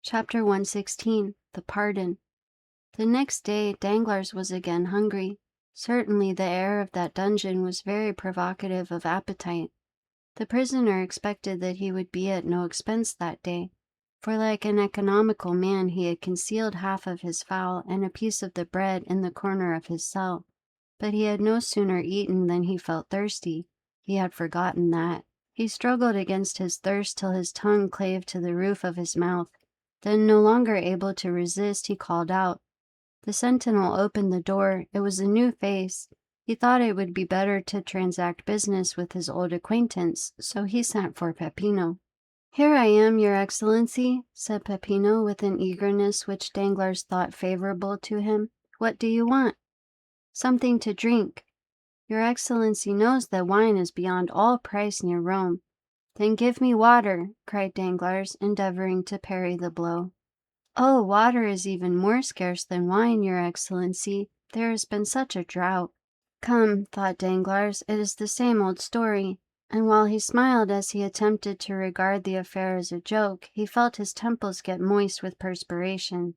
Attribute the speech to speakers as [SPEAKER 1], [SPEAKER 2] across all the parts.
[SPEAKER 1] Chapter 116. The Pardon. The next day, Danglars was again hungry. Certainly the air of that dungeon was very provocative of appetite. The prisoner expected that he would be at no expense that day, for like an economical man he had concealed half of his fowl and a piece of the bread in the corner of his cell. But he had no sooner eaten than he felt thirsty. He had forgotten that. He struggled against his thirst till his tongue clave to the roof of his mouth. Then, no longer able to resist, he called out. The sentinel opened the door. It was a new face. He thought it would be better to transact business with his old acquaintance, so he sent for Peppino. "Here I am, Your Excellency," said Peppino with an eagerness which Danglars thought favorable to him. "What do you want?" "Something to drink. Your Excellency knows that wine is beyond all price near Rome." "Then give me water," cried Danglars, endeavoring to parry the blow. "Oh, water is even more scarce than wine, Your Excellency. There has been such a drought." "Come," thought Danglars, "it is the same old story." And while he smiled as he attempted to regard the affair as a joke, he felt his temples get moist with perspiration.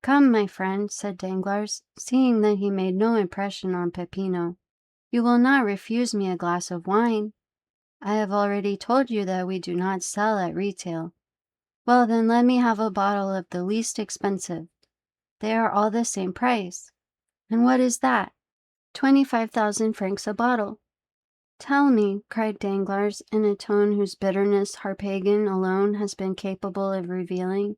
[SPEAKER 1] "Come, my friend," said Danglars, seeing that he made no impression on Peppino. "You will not refuse me a glass of wine? I have already told you that we do not sell at retail." "Well, then let me have a bottle of the least expensive." "They are all the same price." "And what is that?" 25,000 francs a bottle." "Tell me," cried Danglars, in a tone whose bitterness Harpagon alone has been capable of revealing,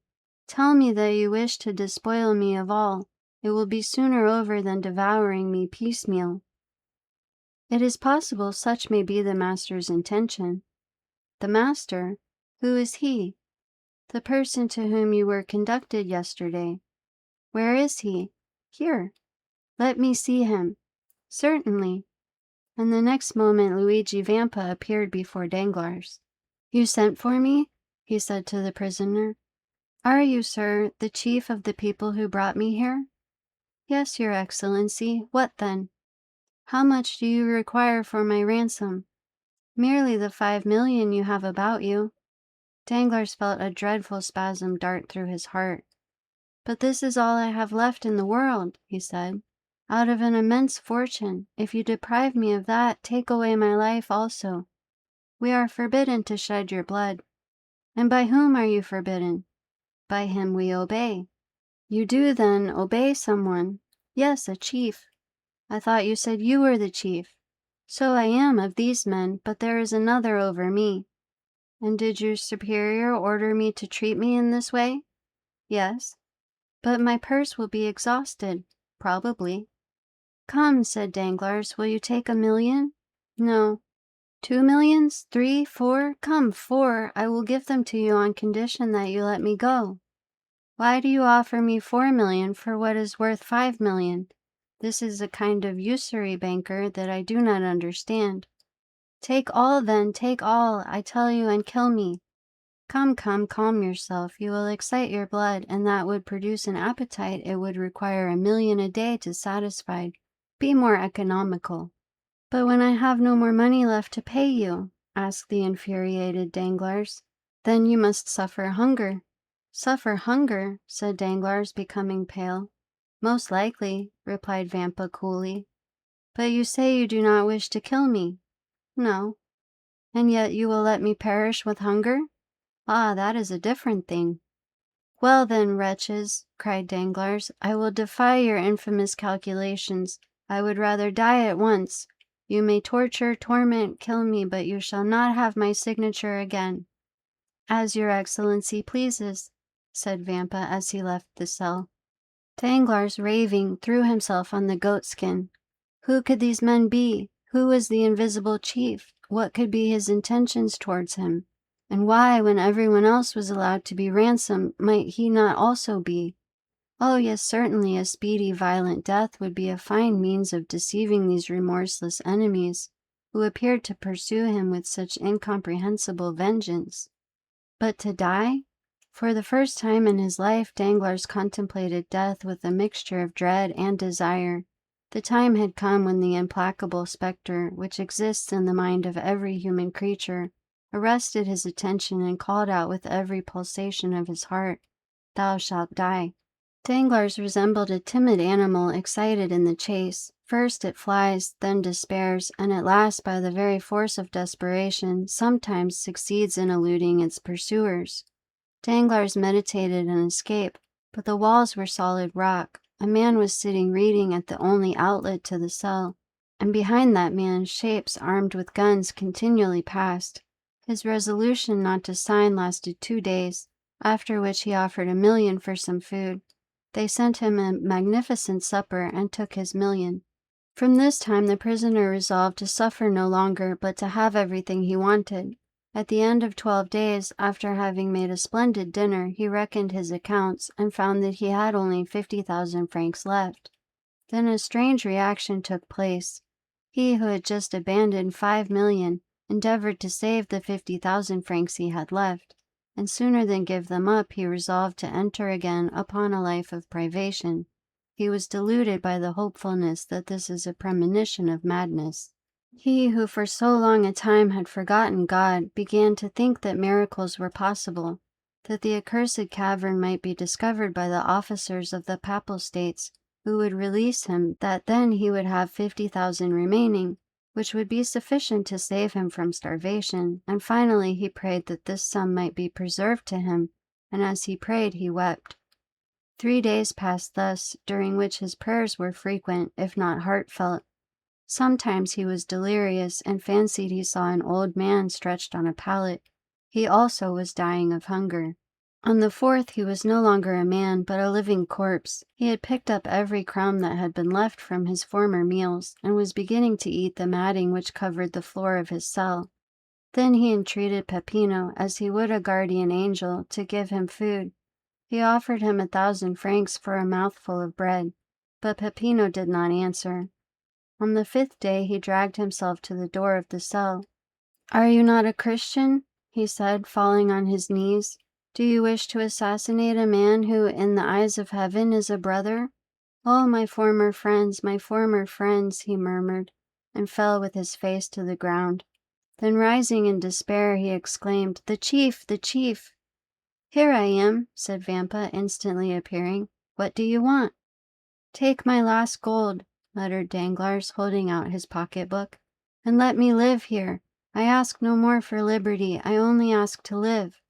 [SPEAKER 1] "tell me that you wish to despoil me of all. It will be sooner over than devouring me piecemeal." "It is possible such may be the master's intention." "The master? Who is he?" "The person to whom you were conducted yesterday." "Where is he?" "Here." "Let me see him." "Certainly." And the next moment Luigi Vampa appeared before Danglars. "You sent for me?" he said to the prisoner. "Are you, sir, the chief of the people who brought me here?" "Yes, Your Excellency. What then?" "How much do you require for my ransom?" "Merely the 5,000,000 you have about you." Danglars felt a dreadful spasm dart through his heart. "But this is all I have left in the world," he said, "out of an immense fortune. If you deprive me of that, take away my life also." "We are forbidden to shed your blood." "And by whom are you forbidden?" "By him we obey." "You do, then, obey someone?" "Yes, a chief." "I thought you said you were the chief." "So I am of these men, but there is another over me." "And did your superior order me to treat me in this way?" "Yes." "But my purse will be exhausted." "Probably." "Come," said Danglars, "will you take 1,000,000? "No." 2 millions? 3, 4? Come, 4. I will give them to you on condition that you let me go." "Why do you offer me 4,000,000 for what is worth 5,000,000? This is a kind of usury, banker, that I do not understand." "Take all, then, take all, I tell you, and kill me." "Come, come, calm yourself. You will excite your blood, and that would produce an appetite it would require 1,000,000 a day to satisfy. Be more economical." "But when I have no more money left to pay you?" asked the infuriated Danglars. "Then you must suffer hunger." "Suffer hunger?" said Danglars, becoming pale. "Most likely," replied Vampa coolly. "But you say you do not wish to kill me." "No." "And yet you will let me perish with hunger?" "Ah, that is a different thing." "Well then, wretches," cried Danglars, "I will defy your infamous calculations. I would rather die at once. You may torture, torment, kill me, but you shall not have my signature again." "As your Excellency pleases," said Vampa as he left the cell. Danglars, raving, threw himself on the goatskin. Who could these men be? Who was the invisible chief? What could be his intentions towards him? And why, when everyone else was allowed to be ransomed, might he not also be? Oh yes, certainly a speedy, violent death would be a fine means of deceiving these remorseless enemies, who appeared to pursue him with such incomprehensible vengeance. But to die? For the first time in his life, Danglars contemplated death with a mixture of dread and desire. The time had come when the implacable spectre, which exists in the mind of every human creature, arrested his attention and called out with every pulsation of his heart, thou shalt die." Danglars resembled a timid animal excited in the chase. First it flies, then despairs, and at last, by the very force of desperation, sometimes succeeds in eluding its pursuers. Danglars meditated an escape, but the walls were solid rock. A man was sitting reading at the only outlet to the cell, and behind that man shapes armed with guns continually passed. His resolution not to sign lasted 2 days, after which he offered $1,000,000 for some food. They sent him a magnificent supper and took his $1,000,000. From this time the prisoner resolved to suffer no longer, but to have everything he wanted. At the end of 12 days, after having made a splendid dinner, he reckoned his accounts and found that he had only 50,000 francs left. Then a strange reaction took place. He who had just abandoned 5,000,000 endeavored to save the 50,000 francs he had left, and sooner than give them up he resolved to enter again upon a life of privation. He was deluded by the hopefulness that this is a premonition of madness. He who for so long a time had forgotten God began to think that miracles were possible, that the accursed cavern might be discovered by the officers of the Papal States, who would release him, that then he would have 50,000 remaining, which would be sufficient to save him from starvation, and finally he prayed that this sum might be preserved to him, and as he prayed he wept. 3 days passed thus, during which his prayers were frequent, if not heartfelt. Sometimes he was delirious and fancied he saw an old man stretched on a pallet. He also was dying of hunger. On the 4th he was no longer a man, but a living corpse. He had picked up every crumb that had been left from his former meals, and was beginning to eat the matting which covered the floor of his cell. Then he entreated Peppino, as he would a guardian angel, to give him food. He offered him 1,000 francs for a mouthful of bread, but Peppino did not answer. On the 5th day he dragged himself to the door of the cell. "Are you not a Christian?" he said, falling on his knees. "Do you wish to assassinate a man who, in the eyes of heaven, is a brother?" "Oh, my former friends, he murmured, and fell with his face to the ground. Then rising in despair, he exclaimed, "The chief, the chief!" "Here I am," said Vampa, instantly appearing. "What do you want?" "Take my last gold," muttered Danglars, holding out his pocketbook, "and let me live here. I ask no more for liberty, I only ask to live."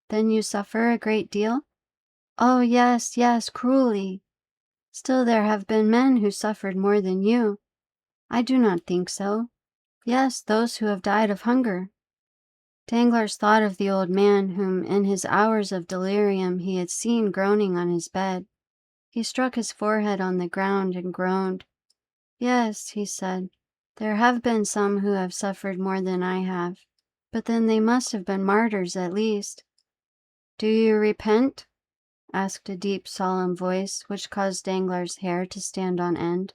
[SPEAKER 1] "Then you suffer a great deal?" "Oh, yes, yes, cruelly." "Still there have been men who suffered more than you." "I do not think so." "Yes, those who have died of hunger." Danglars thought of the old man whom, in his hours of delirium, he had seen groaning on his bed. He struck his forehead on the ground and groaned. "Yes," he said, "there have been some who have suffered more than I have, but then they must have been martyrs at least." "Do you repent?" asked a deep, solemn voice, which caused Danglars' hair to stand on end.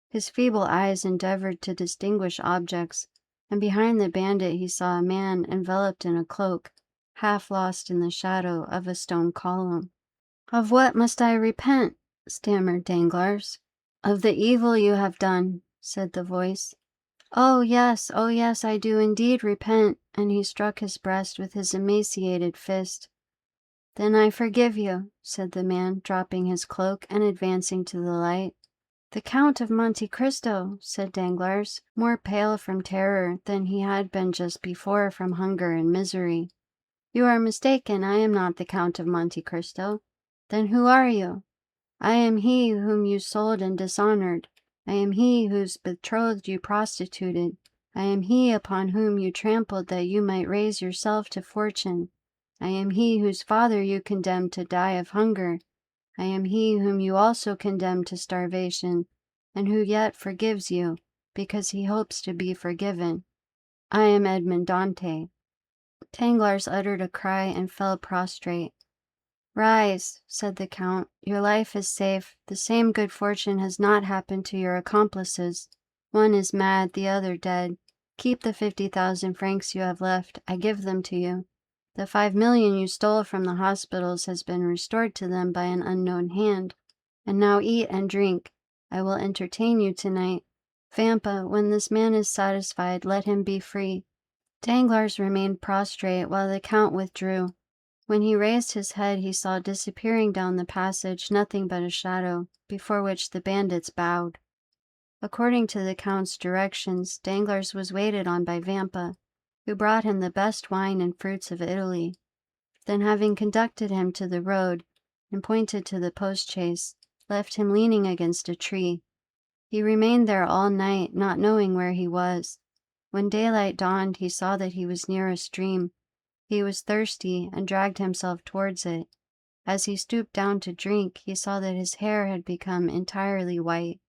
[SPEAKER 1] His feeble eyes endeavored to distinguish objects, and behind the bandit he saw a man enveloped in a cloak, half lost in the shadow of a stone column. "Of what must I repent?" stammered Danglars. "Of the evil you have done," said the voice. Oh yes, I do indeed repent," and he struck his breast with his emaciated fist. "Then I forgive you," said the man, dropping his cloak and advancing to the light. "The Count of Monte Cristo," said Danglars, more pale from terror than he had been just before from hunger and misery. "You are mistaken, I am not the Count of Monte Cristo." "Then who are you?" "I am he whom you sold and dishonored. I am he whose betrothed you prostituted. I am he upon whom you trampled that you might raise yourself to fortune. I am he whose father you condemned to die of hunger. I am he whom you also condemned to starvation, and who yet forgives you, because he hopes to be forgiven. I am Edmond Dantès." Danglars uttered a cry and fell prostrate. "Rise," said the Count. "Your life is safe. The same good fortune has not happened to your accomplices. One is mad, the other dead. Keep the 50,000 francs you have left. I give them to you. The 5,000,000 you stole from the hospitals has been restored to them by an unknown hand. And now eat and drink. I will entertain you tonight. Vampa, when this man is satisfied, let him be free." Danglars remained prostrate while the Count withdrew. When he raised his head, he saw disappearing down the passage nothing but a shadow, before which the bandits bowed. According to the Count's directions, Danglars was waited on by Vampa, who brought him the best wine and fruits of Italy. Then, having conducted him to the road and pointed to the post-chaise, left him leaning against a tree. He remained there all night, not knowing where he was. When daylight dawned, he saw that he was near a stream. He was thirsty and dragged himself towards it. As he stooped down to drink, he saw that his hair had become entirely white.